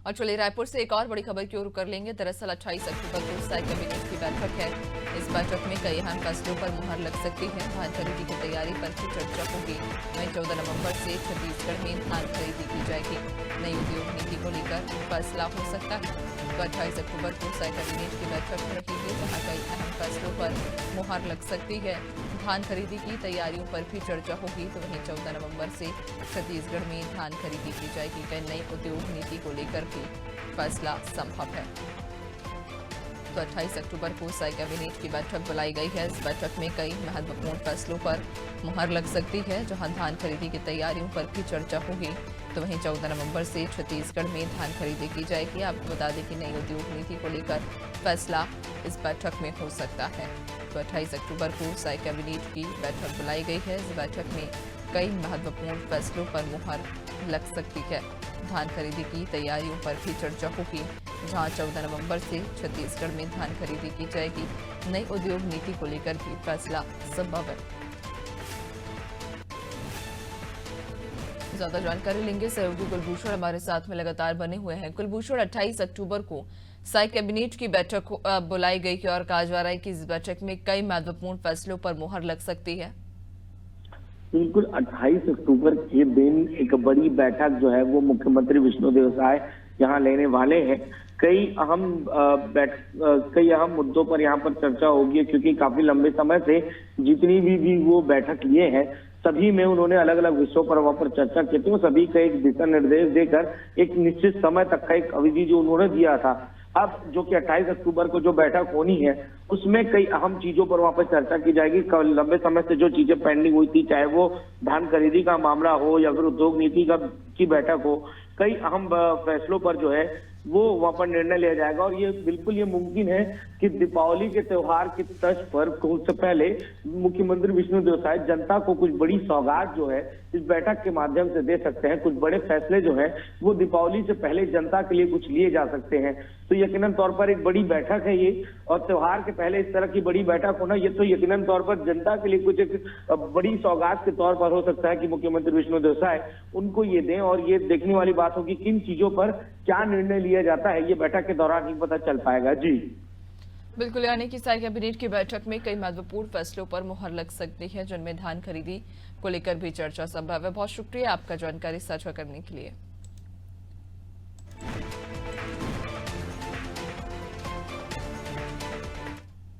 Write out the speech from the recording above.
और चलिए रायपुर से एक और बड़ी खबर की ओर कर लेंगे। दरअसल 28 अक्टूबर को स्थायी कैबिनेट की बैठक है। इस बैठक में कई अहम फैसलों पर मुहर लग सकती है। धान खरीदी की तैयारी पर भी चर्चा होगी। वहीं 14 नवंबर से छत्तीसगढ़ में धान खरीदी की जाएगी। नई उद्योग नीति को लेकर फैसला हो सकता है। तो 28 अक्टूबर को स्थायी कैबिनेट की बैठक रहेगी, जहाँ कई अहम फैसलों पर मुहर लग सकती है। धान खरीदी की तैयारियों पर भी चर्चा होगी। तो वहीं 14 नवंबर से छत्तीसगढ़ में धान खरीदी की जाएगी। कई नई उद्योग नीति को लेकर भी फैसला संभव है। तो 28 अक्टूबर को स्थायी कैबिनेट की बैठक बुलाई गई है। इस बैठक में कई महत्वपूर्ण फैसलों पर मुहर लग सकती है, जहां धान खरीदी की तैयारियों पर भी चर्चा होगी। तो वहीं 14 नवंबर से छत्तीसगढ़ में धान खरीदी की जाएगी। आपको बता दें कि नई उद्योग नीति को लेकर फैसला इस बैठक में हो सकता है। तो 28 अक्टूबर को स्थायी कैबिनेट की बैठक बुलाई गई है। इस बैठक में कई महत्वपूर्ण फैसलों पर मुहर लग सकती है। धान खरीदी की तैयारियों पर भी चर्चा होगी, जहां 14 नवंबर से छत्तीसगढ़ में धान खरीदी की जाएगी। नई उद्योग नीति को लेकर भी फैसला संभव है। ज्यादा जानकारी लेंगे, सहयोगी कुलभूषण हमारे साथ में लगातार बने हुए हैं। कुलभूषण, 28 अक्टूबर को स्थायी कैबिनेट की बैठक बुलाई गई है और कहा जा रहा है कि इस बैठक में कई महत्वपूर्ण फैसलों पर मुहर लग सकती है। बिल्कुल, 28 अक्टूबर के दिन एक बड़ी बैठक जो है वो मुख्यमंत्री विष्णुदेव साय यहाँ लेने वाले हैं। कई अहम मुद्दों पर यहाँ पर चर्चा होगी, क्योंकि काफी लंबे समय से जितनी भी वो बैठक लिए हैं, सभी में उन्होंने अलग अलग विषयों पर वहां पर चर्चा की थी। सभी का एक दिशा निर्देश देकर एक निश्चित समय तक का एक अवधि जो उन्होंने दिया था। अब जो कि 28 अक्टूबर को जो बैठक होनी है, उसमें कई अहम चीजों पर वहां पर चर्चा की जाएगी। लंबे समय से जो चीजें पेंडिंग हुई थी, चाहे वो धान खरीदी का मामला हो या फिर उद्योग नीति की बैठक हो, कई अहम फैसलों पर जो है वो वहां पर निर्णय लिया जाएगा। और ये बिल्कुल ये मुमकिन है कि दीपावली के त्योहार की तर्ज पर कुछ पहले मुख्यमंत्री विष्णुदेव साय जनता को कुछ बड़ी सौगात जो है इस बैठक के माध्यम से दे सकते हैं। कुछ बड़े फैसले जो है वो दीपावली से पहले जनता के लिए कुछ लिए जा सकते हैं। तो यकीनन तौर पर एक बड़ी बैठक है ये, और त्योहार के पहले इस तरह की बड़ी बैठक होना, ये तो यकीनन तौर पर जनता के लिए कुछ एक बड़ी सौगात के तौर पर हो सकता है कि मुख्यमंत्री विष्णुदेव साय उनको ये दें। और ये देखने वाली बात होगी किन चीजों पर क्या निर्णय लिया जाता है, ये बैठक के दौरान ही पता चल पाएगा। जी बिल्कुल, यानी कि स्थायी कैबिनेट की बैठक में कई महत्वपूर्ण फैसलों पर मुहर लग सकती है, जिनमें धान खरीदी को लेकर भी चर्चा संभव है। बहुत शुक्रिया आपका जानकारी साझा करने के लिए।